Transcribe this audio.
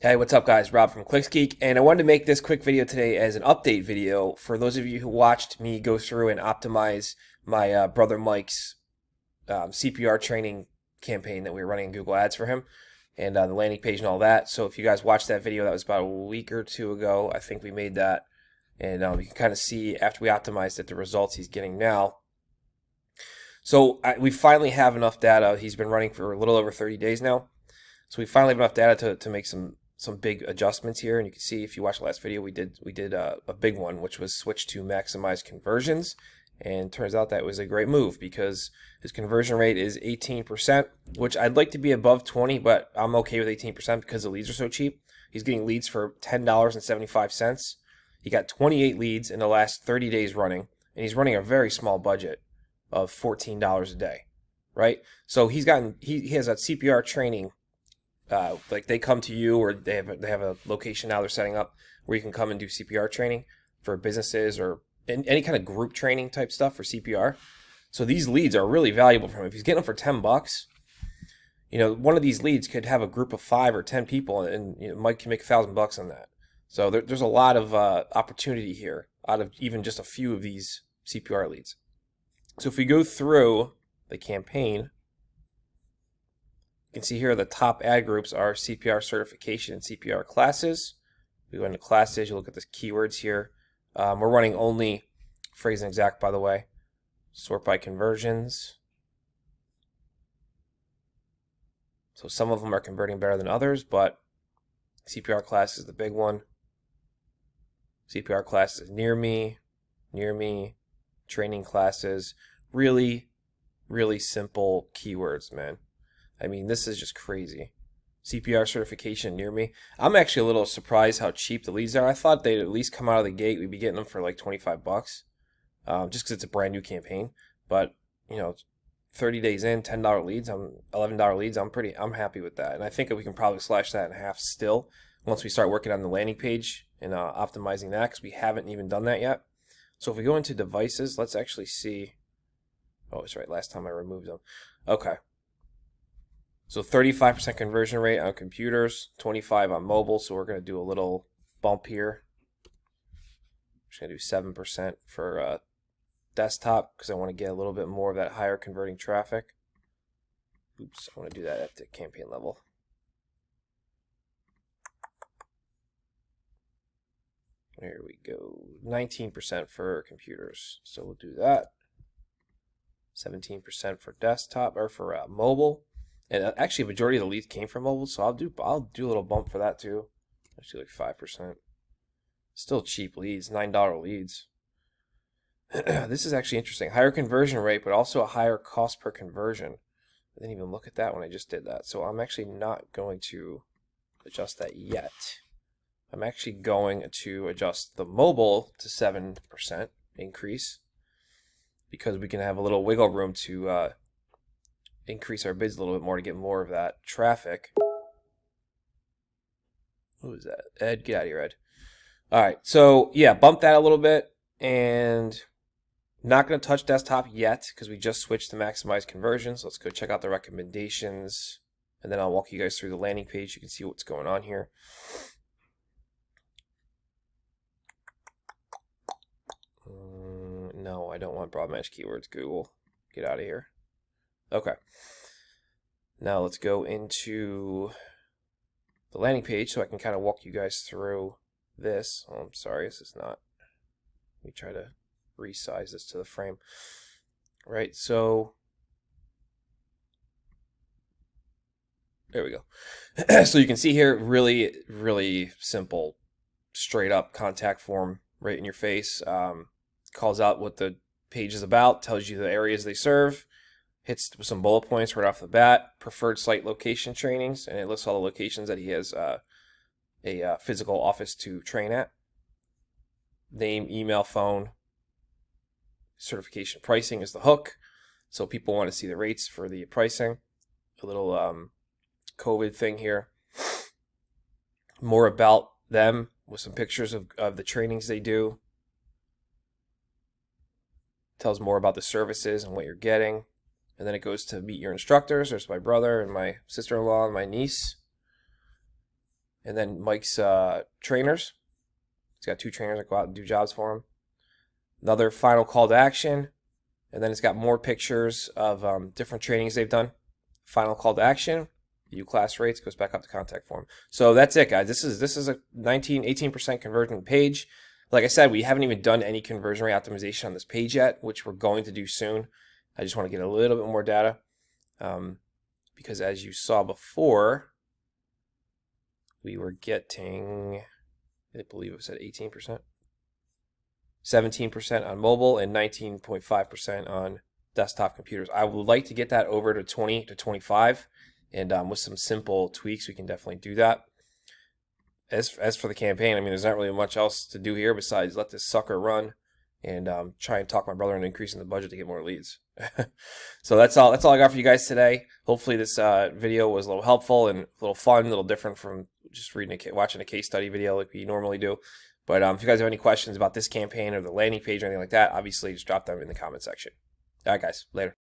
Hey, what's up, guys? Rob from ClicksGeek, and I wanted to make this quick video today as an update video for those of you who watched me go through and optimize my brother Mike's CPR training campaign that we were running in Google Ads for him, and the landing page and all that. So if you guys watched that video, that was about a week or two ago. I think we made that, and you can kind of see after we optimized it the results he's getting now. So we finally have enough data. He's been running for a little over 30 days now. So we finally have enough data to make some big adjustments here, and you can see if you watched the last video, we did a big one, which was switch to maximize conversions, and turns out that was a great move because his conversion rate is 18%, which I'd like to be above 20, but I'm okay with 18% because the leads are so cheap. He's getting leads for $10.75. He got 28 leads in the last 30 days running, and he's running a very small budget of $14 a day, right? So he has a CPR training. Like they come to you, or they have a location now they're setting up where you can come and do CPR training for businesses or any kind of group training type stuff for CPR. So these leads are really valuable for him. If he's getting them for $10, one of these leads could have a group of 5 or 10 people, and Mike can make $1,000 on that. So there's a lot of opportunity here out of even just a few of these CPR leads. So if we go through the campaign, you can see here the top ad groups are CPR certification and CPR classes. We go into classes, you look at the keywords here. We're running only phrase and exact, by the way. Sort by conversions. So some of them are converting better than others, but CPR class is the big one. CPR classes near me, training classes. Really, really simple keywords, man. I mean, this is just crazy. CPR certification near me. I'm actually a little surprised how cheap the leads are. I thought they'd at least come out of the gate. We'd be getting them for like $25, just because it's a brand new campaign. But 30 days in, $10 leads, $11 leads. I'm happy with that, and I think that we can probably slash that in half still once we start working on the landing page and optimizing that, because we haven't even done that yet. So if we go into devices, let's actually see. Oh, it's right. Last time I removed them. Okay. So 35% conversion rate on computers, 25 on mobile. So we're going to do a little bump here. I'm just going to do 7% for desktop because I want to get a little bit more of that higher converting traffic. Oops, I want to do that at the campaign level. There we go. 19% for computers. So we'll do that. 17% for desktop or for mobile. And actually, a majority of the leads came from mobile, so I'll do a little bump for that too. Actually, like 5%. Still cheap leads, $9 leads. This is actually interesting. Higher conversion rate, but also a higher cost per conversion. I didn't even look at that when I just did that. So I'm actually not going to adjust that yet. I'm actually going to adjust the mobile to 7% increase because we can have a little wiggle room to increase our bids a little bit more to get more of that traffic. Who is that? Ed, get out of here, Ed. All right, so yeah, bump that a little bit, and not going to touch desktop yet because we just switched to maximize conversions. Let's go check out the recommendations, and then I'll walk you guys through the landing page. You can see what's going on here. No, I don't want broad match keywords. Google, get out of here. Okay. Now let's go into the landing page so I can kind of walk you guys through this. Oh, I'm sorry, this is not. Let me try to resize this to the frame. Right, so there we go. So you can see here, really, really simple, straight up contact form right in your face. Calls out what the page is about, tells you the areas they serve. Hits some bullet points right off the bat. Preferred site location trainings, and it lists all the locations that he has a physical office to train at. Name, email, phone. Certification pricing is the hook, so people want to see the rates for the pricing. A little COVID thing here. More about them with some pictures of the trainings they do. Tells more about the services and what you're getting. And then it goes to meet your instructors. There's my brother and my sister-in-law and my niece. And then Mike's trainers. He's got 2 trainers that go out and do jobs for him. Another final call to action. And then it's got more pictures of different trainings they've done. Final call to action. View class rates, goes back up to contact form. So that's it, guys. This is a 18% conversion page. Like I said, we haven't even done any conversion rate optimization on this page yet, which we're going to do soon. I just want to get a little bit more data because as you saw before, we were getting, I believe it said 18%, 17% on mobile, and 19.5% on desktop computers. I would like to get that over to 20 to 25. And with some simple tweaks, we can definitely do that. As for the campaign, I mean, there's not really much else to do here besides let this sucker run and try and talk my brother into increasing the budget to get more leads. So that's all I got for you guys today. Hopefully this video was a little helpful and a little fun, a little different from just watching a case study video like we normally do. But if you guys have any questions about this campaign or the landing page or anything like that, obviously just drop them in the comment section. All right, guys, later.